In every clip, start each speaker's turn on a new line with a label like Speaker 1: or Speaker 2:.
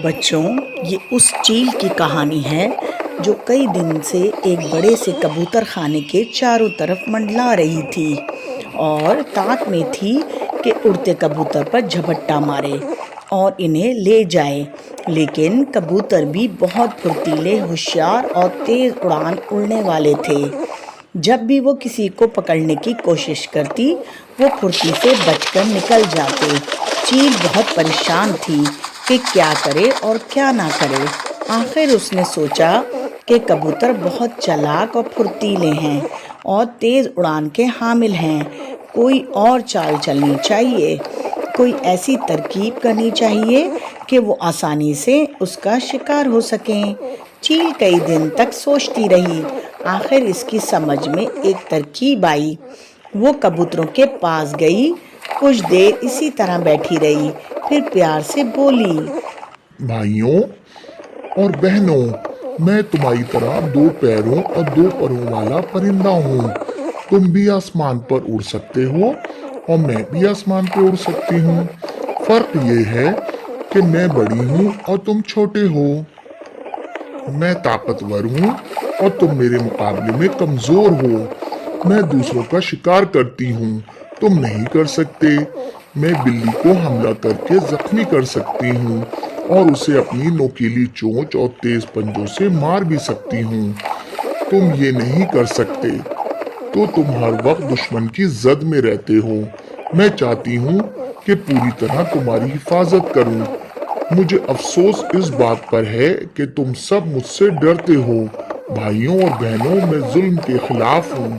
Speaker 1: بچوں، یہ اس چیل کی کہانی ہے جو کئی دن سے ایک بڑے سے کبوتر خانے کے چاروں طرف منڈلا رہی تھی اور طاق میں تھی کہ اڑتے کبوتر پر جھپٹا مارے اور انہیں لے جائے۔ لیکن کبوتر بھی بہت پھرتیلے، ہوشیار اور تیز اڑنے والے تھے۔ جب بھی وہ کسی کو پکڑنے کی کوشش کرتی، وہ پھرتی سے بچ کر نکل جاتے۔ چیل بہت پریشان تھی کہ کیا کرے اور کیا نہ کرے۔ آخر اس نے سوچا کہ کبوتر بہت چالاک اور پھرتیلے ہیں اور تیز اڑان کے حامل ہیں، کوئی اور چال چلنی چاہیے، کوئی ایسی ترکیب کرنی چاہیے کہ وہ آسانی سے اس کا شکار ہو سکیں۔ چیل کئی دن تک سوچتی رہی۔ آخر اس کی سمجھ میں ایک ترکیب آئی۔ وہ کبوتروں کے پاس گئی، کچھ دیر اسی طرح بیٹھی رہی، پھر پیار سے بولی،
Speaker 2: بھائیوں اور بہنوں، میں تمہاری طرح 2 پیروں اور 2 پروں والا پرندہ ہوں۔ تم بھی آسمان پر اڑ سکتے ہو اور میں بھی آسمان پہ اڑ سکتی ہوں۔ فرق یہ ہے کہ میں بڑی ہوں اور تم چھوٹے ہو۔ میں طاقتور ہوں اور تم میرے مقابلے میں کمزور ہو۔ میں دوسروں کا شکار کرتی ہوں، تم نہیں کر سکتے۔ میں بلی کو حملہ کر کے زخمی کر سکتی ہوں اور اسے اپنی نوکیلی چونچ اور تیز پنجوں سے مار بھی سکتی ہوں۔ تم یہ نہیں کر سکتے، تو تم ہر وقت دشمن کی زد میں رہتے ہو۔ میں چاہتی ہوں کہ پوری طرح تمہاری حفاظت کروں۔ مجھے افسوس اس بات پر ہے کہ تم سب مجھ سے ڈرتے ہو۔ بھائیوں اور بہنوں، میں ظلم کے خلاف ہوں،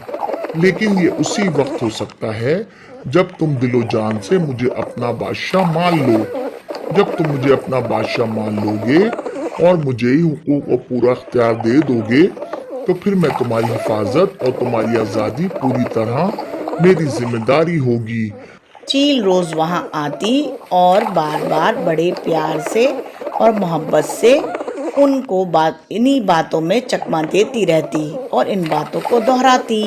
Speaker 2: لیکن یہ اسی وقت ہو سکتا ہے جب تم دل و جان سے مجھے اپنا بادشاہ مان لو۔ جب تم مجھے اپنا بادشاہ مان لو گے اور مجھے ہی حقوق و پورا اختیار دے دو گے، تو پھر میں تمہاری حفاظت اور تمہاری آزادی پوری طرح میری ذمہ داری ہوگی۔
Speaker 1: چیل روز وہاں آتی اور بار بار بڑے پیار سے اور محبت سے ان کو انہی باتوں میں چکمہ دیتی رہتی اور ان باتوں کو دہراتی۔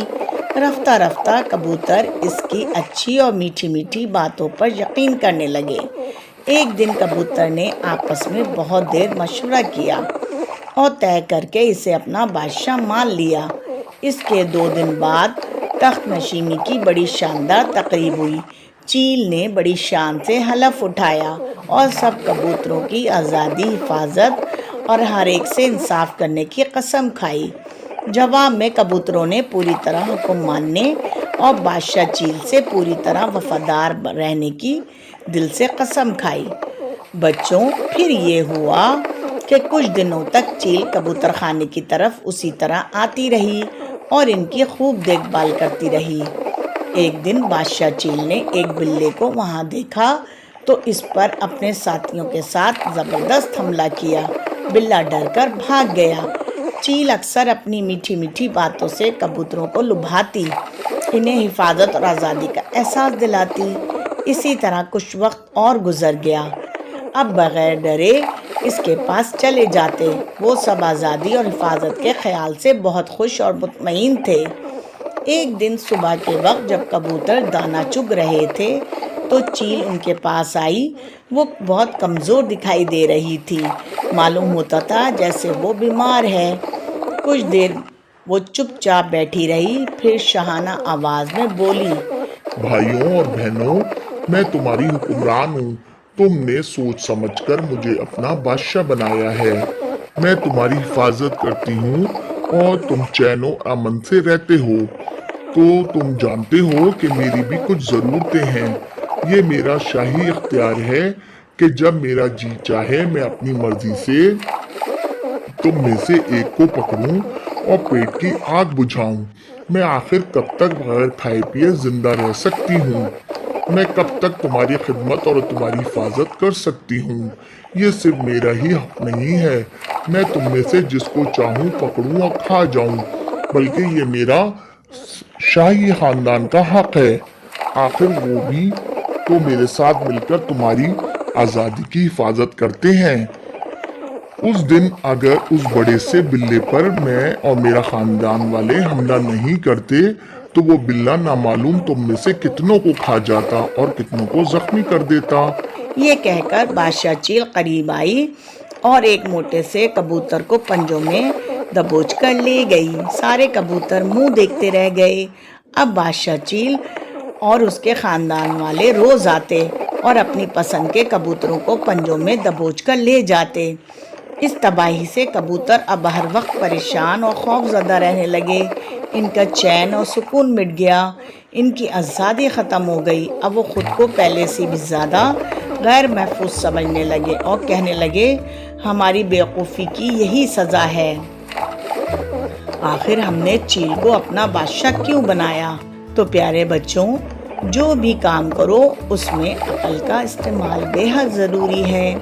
Speaker 1: رفتہ رفتہ کبوتر اس کی اچھی اور میٹھی میٹھی باتوں پر یقین کرنے لگے۔ ایک دن کبوتر نے آپس میں بہت دیر مشورہ کیا اور طے کر کے اسے اپنا بادشاہ مان لیا۔ اس کے 2 دن بعد تخت نشینی کی بڑی شاندار تقریب ہوئی۔ چیل نے بڑی شان سے حلف اٹھایا اور سب کبوتروں کی آزادی، حفاظت اور ہر ایک سے انصاف کرنے کی قسم کھائی۔ جواب میں کبوتروں نے پوری طرح حکم ماننے اور بادشاہ چیل سے پوری طرح وفادار رہنے کی دل سے قسم کھائی۔ بچوں، پھر یہ ہوا کہ کچھ دنوں تک چیل کبوتر خانے کی طرف اسی طرح آتی رہی اور ان کی خوب دیکھ بھال کرتی رہی۔ ایک دن بادشاہ چیل نے ایک بلے کو وہاں دیکھا تو اس پر اپنے ساتھیوں کے ساتھ زبردست حملہ کیا۔ بلا ڈر کر بھاگ گیا۔ چیل اکثر اپنی میٹھی میٹھی باتوں سے کبوتروں کو لبھاتی، انہیں حفاظت اور آزادی کا احساس دلاتی۔ اسی طرح کچھ وقت اور گزر گیا۔ اب بغیر ڈرے اس کے پاس چلے جاتے۔ وہ سب آزادی اور حفاظت کے خیال سے بہت خوش اور مطمئن تھے۔ ایک دن صبح کے وقت جب کبوتر دانہ چگ رہے تھے تو چیل ان کے پاس آئی۔ وہ بہت کمزور دکھائی دے رہی تھی، معلوم ہوتا تھا جیسے وہ بیمار ہے۔ کچھ دیر وہ چپ چاپ بیٹھی رہی، پھر شاہانہ آواز میں بولی،
Speaker 2: بھائیوں اور بہنوں، میں تمہاری حکمران ہوں۔ تم نے سوچ سمجھ کر مجھے اپنا بادشاہ بنایا ہے۔ میں تمہاری حفاظت کرتی ہوں اور تم چین و امن سے رہتے ہو۔ تو تم جانتے ہو کہ میری بھی کچھ ضرورتیں ہیں۔ یہ میرا شاہی اختیار ہے کہ جب میرا جی چاہے میں اپنی مرضی سے تم میں سے ایک کو پکڑوں اور پیٹ کی آگ بجھاؤں۔ میں آخر کب تک بغیر کھائے پیے زندہ رہ سکتی ہوں؟ میں کب تک تمہاری خدمت اور تمہاری حفاظت کر سکتی ہوں؟ یہ صرف میرا ہی حق نہیں ہے، میں تم میں سے جس کو چاہوں پکڑوں اور کھا جاؤں، بلکہ یہ میرا شاہی خاندان کا حق ہے۔ آخر وہ بھی تو میرے ساتھ مل کر تمہاری آزادی کی حفاظت کرتے ہیں۔ اس دن اگر اس بڑے سے بلے پر میں اور میرا خاندان والے حملہ نہیں کرتے تو وہ بلہ نامعلوم تم میں سے کتنوں کو کھا جاتا اور کتنوں کو زخمی کر دیتا۔
Speaker 1: یہ کہہ کر بادشاہ چیل قریب آئی اور ایک موٹے سے کبوتر کو پنجوں میں دبوچ کر لے گئی۔ سارے کبوتر منہ دیکھتے رہ گئے۔ اب بادشاہ چیل اور اس کے خاندان والے روز آتے اور اپنی پسند کے کبوتروں کو پنجوں میں دبوچ کر لے جاتے۔ اس تباہی سے کبوتر اب ہر وقت پریشان اور خوف زدہ رہنے لگے۔ ان کا چین اور سکون مٹ گیا، ان کی آزادی ختم ہو گئی۔ اب وہ خود کو پہلے سے بھی زیادہ غیر محفوظ سمجھنے لگے اور کہنے لگے ہماری بیوقوفی کی یہی سزا ہے۔ آخر ہم نے چیل کو اپنا بادشاہ کیوں بنایا؟ تو پیارے بچوں، جو بھی کام کرو اس میں عقل کا استعمال بے حد ضروری ہے۔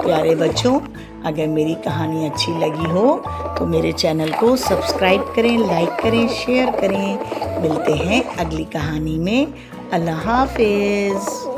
Speaker 1: پیارے بچوں، اگر میری کہانی اچھی لگی ہو تو میرے چینل کو سبسکرائب کریں، لائک کریں، شیئر کریں۔ ملتے ہیں اگلی کہانی میں۔ اللہ حافظ۔